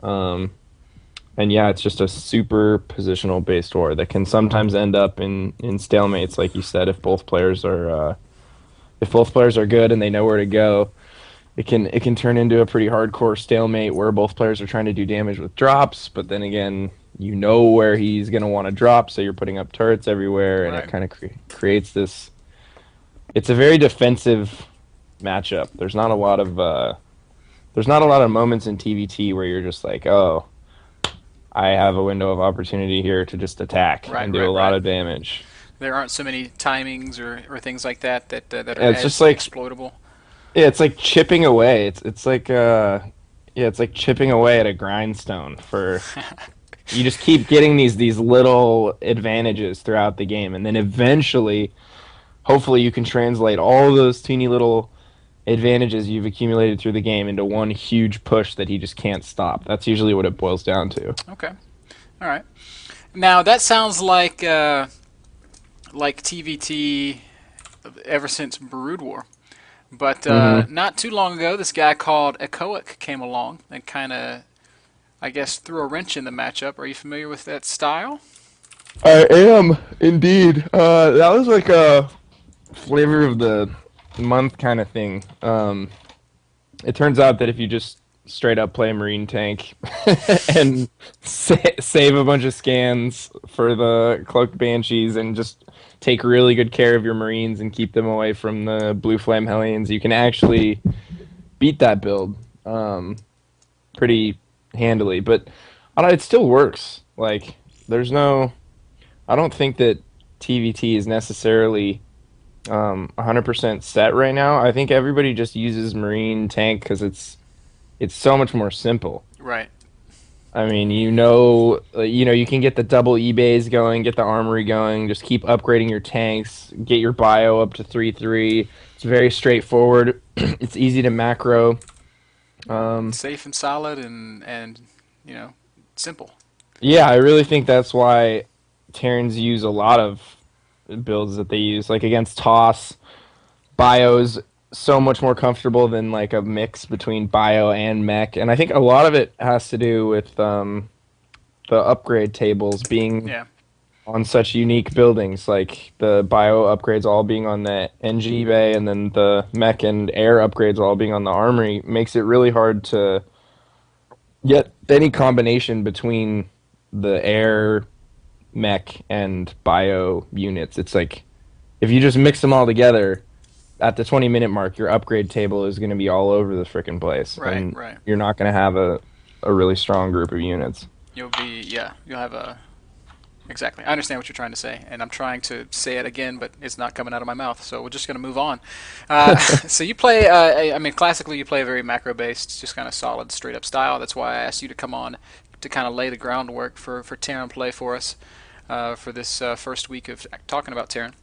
And yeah, it's just a super positional based war that can sometimes end up in stalemates, like you said, if both players are good and they know where to go. It can turn into a pretty hardcore stalemate where both players are trying to do damage with drops, but then again, you know where he's going to want to drop, so you're putting up turrets everywhere, and it Right. kind of creates this. It's a very defensive matchup. There's not a lot of moments in TvT where you're just like, oh, I have a window of opportunity here to just attack Right. and do a Right. lot Right. of damage. There aren't so many timings or things like that that are And it's just as like exploitable. yeah, it's like chipping away. It's like yeah, it's like chipping away at a grindstone for you just keep getting these little advantages throughout the game, and then eventually, hopefully, you can translate all those teeny little advantages you've accumulated through the game into one huge push that he just can't stop. That's usually what it boils down to. Okay. All right. Now that sounds like TvT ever since Brood War. But Hmm. not too long ago, this guy called Echoic came along and kind of, I guess, threw a wrench in the matchup. Are you familiar with that style? I am indeed. That was like a flavor of the month kind of thing. It turns out that if you just straight up play Marine Tank and save a bunch of scans for the Cloaked Banshees and just take really good care of your Marines and keep them away from the Blue Flame Hellions, you can actually beat that build pretty handily. But I don't know, it still works. Like, there's no. I don't think that TvT is necessarily 100% set right now. I think everybody just uses Marine Tank because it's so much more simple. Right. I mean, you can get the double eBays going, get the armory going, just keep upgrading your tanks, get your bio up to 3-3. It's very straightforward. It's easy to macro. Um, Safe and solid and you know simple. yeah, I really think that's why Terrans use a lot of builds that they use, like against Toss. Bio's so much more comfortable than like a mix between bio and mech, and I think a lot of it has to do with the upgrade tables being Yeah. on such unique buildings, like the bio upgrades all being on the NG bay, and then the mech and air upgrades all being on the armory, makes it really hard to get any combination between the air mech and bio units. It's like if you just mix them all together at the 20-minute mark, your upgrade table is going to be all over the freaking place, Right. and Right. you're not going to have a really strong group of units. You'll be yeah. You'll have a exactly. I understand what you're trying to say, and I'm trying to say it again, but it's not coming out of my mouth. So we're just going to move on. So you play. I mean, classically, you play a very macro-based, just kind of solid, straight-up style. That's why I asked you to come on to kind of lay the groundwork for Terran play for us. For this first week of talking about Terran.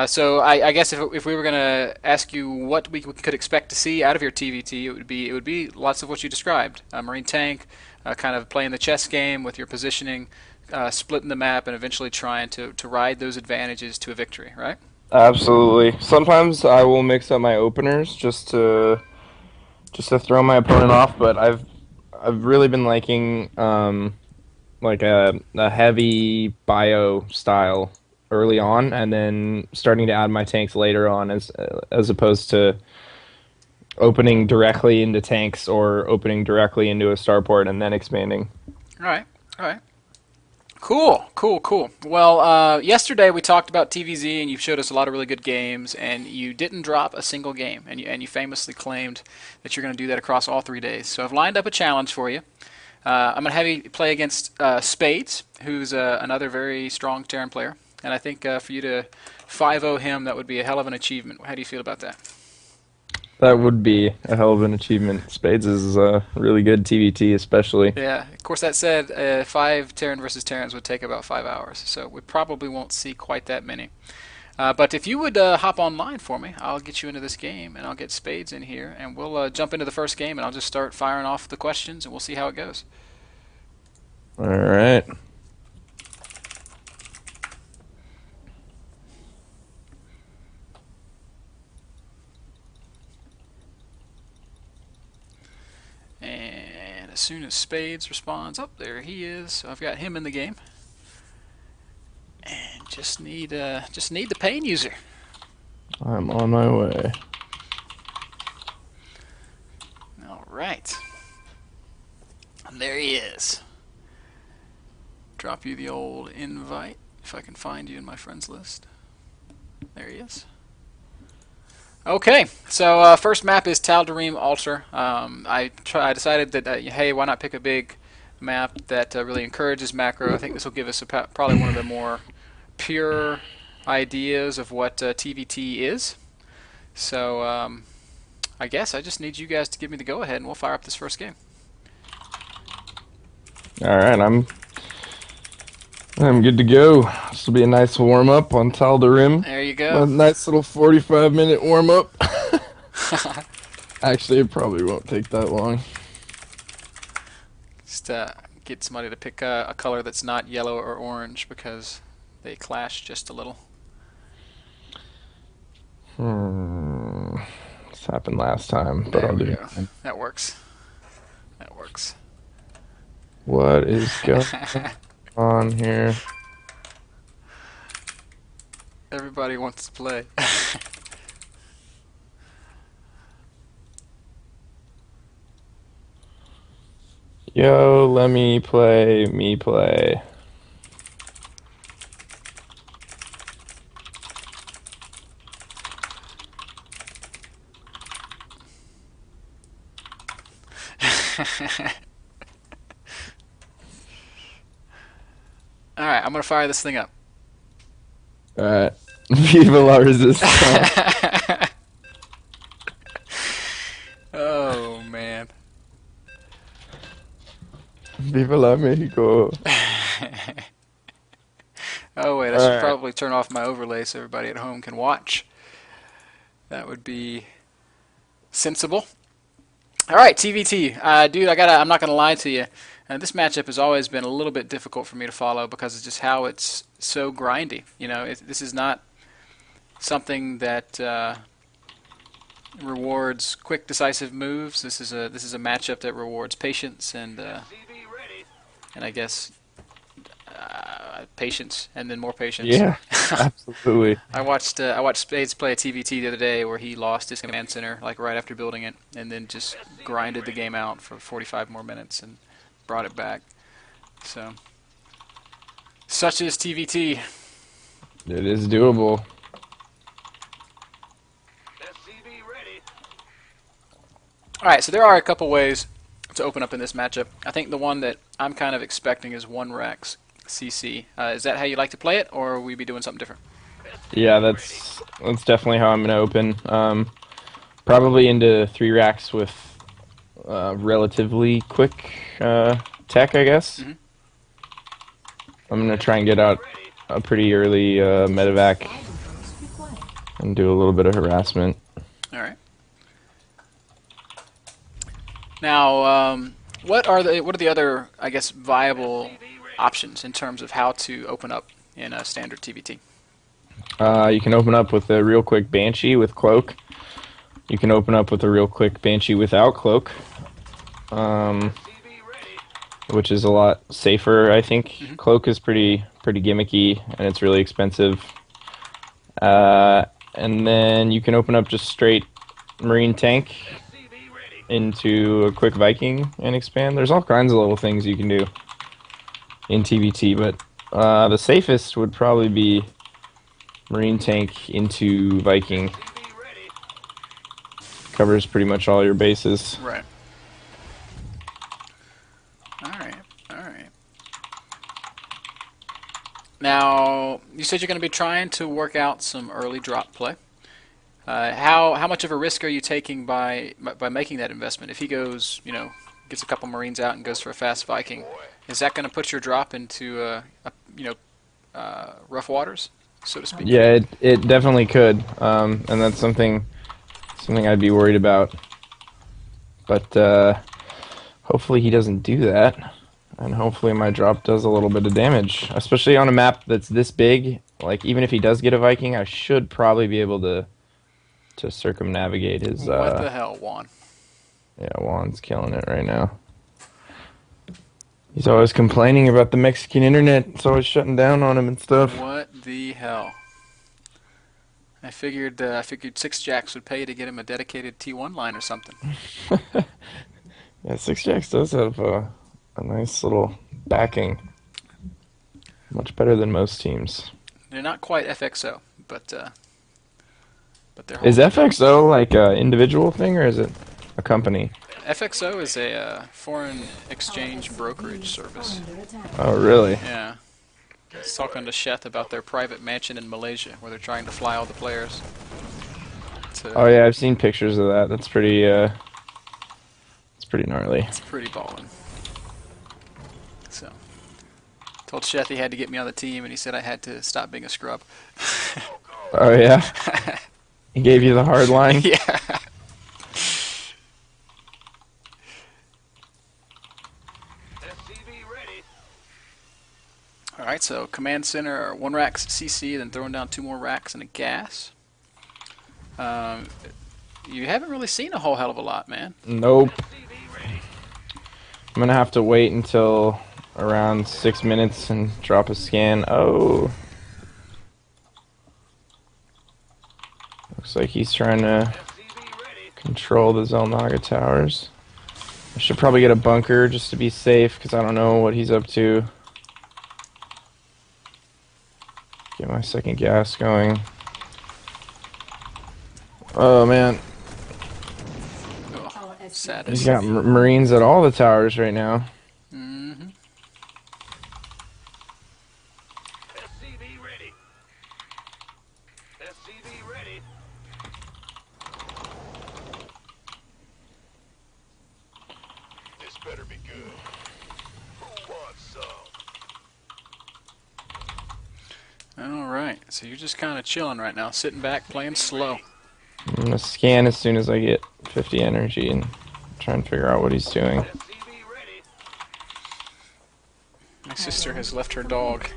So I guess if we were going to ask you what we could expect to see out of your TVT, it would be lots of what you described: Marine tank, kind of playing the chess game with your positioning, splitting the map, and eventually trying to ride those advantages to a victory. Right? Absolutely. Sometimes I will mix up my openers just to throw my opponent off, but I've really been liking like a heavy bio style early on, and then starting to add my tanks later on, as opposed to opening directly into tanks or opening directly into a starport and then expanding. All right. All right. Cool, cool, cool. Well, yesterday we talked about TVZ, and you showed us a lot of really good games, and you didn't drop a single game, and you famously claimed that you're going to do that across all 3 days. So I've lined up a challenge for you. I'm going to have you play against Spades, who's another very strong Terran player, and I think for you to 5-0 him, that would be a hell of an achievement. How do you feel about that? That would be a hell of an achievement. Spades is really good TVT, especially. Yeah, of course, that said, 5 Terran versus Terrans would take about 5 hours, so we probably won't see quite that many. But if you would hop online for me, I'll get you into this game, and I'll get Spades in here, and we'll jump into the first game, and I'll just start firing off the questions, and we'll see how it goes. All right. And soon as Spades responds. Oh, there he is. So I've got him in the game. And just need the Painuser. I'm on my way. All right. And there he is. Drop you the old invite if I can find you in my friends list. There he is. Okay, so first map is Tal'Darim Altar. I decided that hey, why not pick a big map that really encourages macro? I think this will give us probably one of the more pure ideas of what TvT is. So I guess I just need you guys to give me the go-ahead, and we'll fire up this first game. All right, I'm good to go. This will be a nice warm up on Tal'Darim. There you A go. nice little 45-minute warm up. Actually, it probably won't take that long. Just get somebody to pick a color that's not yellow or orange because they clash just a little. This happened last time, but There I'll we do go. it. That works. That works. What is going on here? Everybody wants to play. Yo, let me play, me play. Alright, I'm gonna fire this thing up. Alright. Viva la Resistance. Oh man. Viva la Mexico. Oh wait, I should Alright. probably turn off my overlay so everybody at home can watch. That would be sensible. Alright, TvT. Dude, I'm not gonna lie to you. This matchup has always been a little bit difficult for me to follow because of just how it's so grindy. You know, this is not something that rewards quick, decisive moves. This is a matchup that rewards patience and I guess patience and then more patience. Yeah, absolutely. I watched Spades play a TvT the other day where he lost his command center like right after building it, and then just grinded the game out for 45 more minutes and brought it back. So, such is TvT. It is doable. All right, so there are a couple ways to open up in this matchup. I think the one that I'm kind of expecting is 1-Rax CC. Is that how you like to play it, or will we be doing something different? Yeah, that's definitely how I'm gonna open. Probably into 3 racks with relatively quick tech, I guess. Mm-hmm. I'm gonna try and get out a pretty early medevac and do a little bit of harassment. All right. Now, what are the other, I guess, viable options in terms of how to open up in a standard TvT? You can open up with a real quick Banshee with Cloak. You can open up with a real quick Banshee without Cloak, which is a lot safer, I think. Mm-hmm. Cloak is pretty gimmicky, and it's really expensive. And then you can open up just straight Marine Tank into a quick Viking and expand. There's all kinds of little things you can do in TvT, but the safest would probably be Marine Tank into Viking. Covers pretty much all your bases. Right. All right. All right. Now, you said you're going to be trying to work out some early drop play. How much of a risk are you taking by making that investment? If he goes, gets a couple Marines out and goes for a fast Viking, is that going to put your drop into rough waters, so to speak? Yeah, it definitely could, and that's something I'd be worried about. But hopefully he doesn't do that, and hopefully my drop does a little bit of damage, especially on a map that's this big. Like, even if he does get a Viking, I should probably be able to circumnavigate his. What the hell, Juan? Yeah, Juan's killing it right now. He's always complaining about the Mexican internet. It's always shutting down on him and stuff. What the hell? I figured Six Jacks would pay to get him a dedicated T1 line or something. Yeah, Six Jacks does have a nice little backing. Much better than most teams. They're not quite FXO, but they're Is holding their own. FXO like a individual thing or is it a company? FXO is a foreign exchange brokerage service. Oh, really? Yeah. I was talking to Sheth about their private mansion in Malaysia, where they're trying to fly all the players. Oh yeah, I've seen pictures of that. That's pretty. It's pretty gnarly. It's pretty ballin'. So, told Sheth he had to get me on the team, and he said I had to stop being a scrub. Oh yeah. He gave you the hard line. Yeah. Alright, so command center, 1 racks CC, then throwing down 2 more racks and a gas. You haven't really seen a whole hell of a lot, man. Nope. I'm gonna have to wait until around 6 minutes and drop a scan. Oh. Looks like he's trying to control the Zelnaga towers. I should probably get a bunker just to be safe, because I don't know what he's up to. Get my second gas going. Oh man, Oh, sad. he's got Marines at all the towers right now. Mm-hmm. SCV ready. SCV ready. This better be good. Who wants some? Alright, so you're just kind of chilling right now, sitting back, playing slow. I'm gonna scan as soon as I get 50 energy and try and figure out what he's doing. SCV ready. My sister has left her dog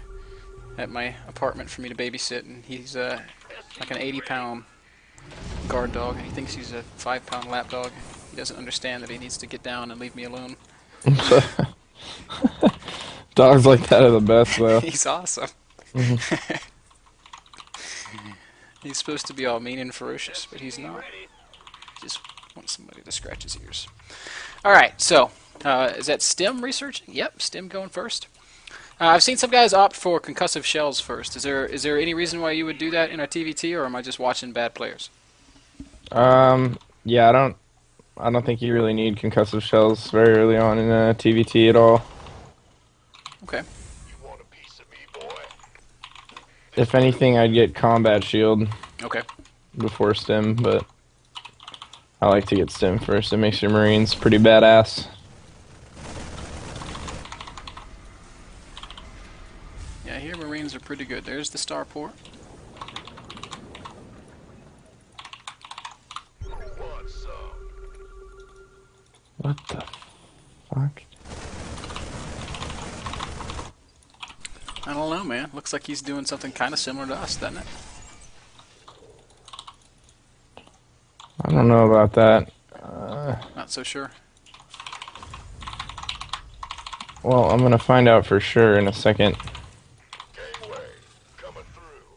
at my apartment for me to babysit, and he's like an 80-pound guard dog, and he thinks he's a 5-pound lap dog. He doesn't understand that he needs to get down and leave me alone. Dogs like that are the best, though. He's awesome. He's supposed to be all mean and ferocious, but he's not. Just wants somebody to scratch his ears. Alright, so, is that Stim researching? Yep, Stim going first. I've seen some guys opt for concussive shells first. Is there any reason why you would do that in a TvT, or am I just watching bad players? Yeah, I don't think you really need concussive shells very early on in a TvT at all. Okay. You want a piece of me, boy? If anything, I'd get combat shield Okay. before stim, but I like to get stim first. It makes your Marines pretty badass. Yeah, I hear Marines are pretty good. There's the starport. Who wants some? What the fuck? I don't know, man. Looks like he's doing something kind of similar to us, doesn't it? I don't know about that. Not so sure. Well, I'm gonna find out for sure in a second. Gangway, coming through.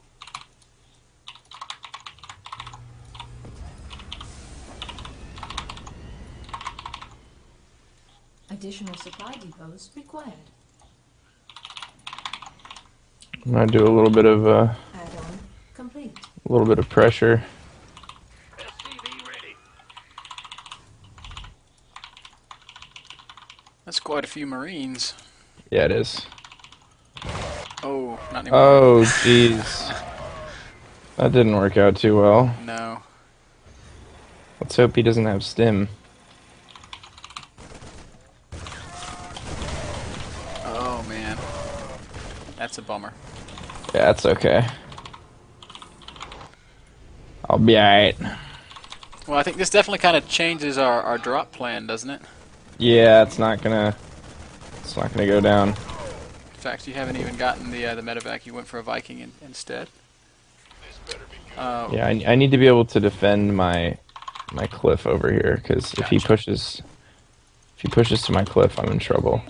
Additional supply depots required. I'm gonna do Add-on complete. a little bit of pressure. SCV ready. That's quite a few Marines. Yeah, it is. Oh, not anymore. Oh, jeez. That didn't work out too well. No. Let's hope he doesn't have stim. Oh, man. That's a bummer. Yeah, that's okay. I'll be alright. Well, I think this definitely kind of changes our drop plan, doesn't it? Yeah, it's not gonna go down. In fact, you haven't even gotten the medevac. You went for a Viking instead. This better be good. Yeah, I need to be able to defend my cliff over here, because if he pushes to my cliff, I'm in trouble.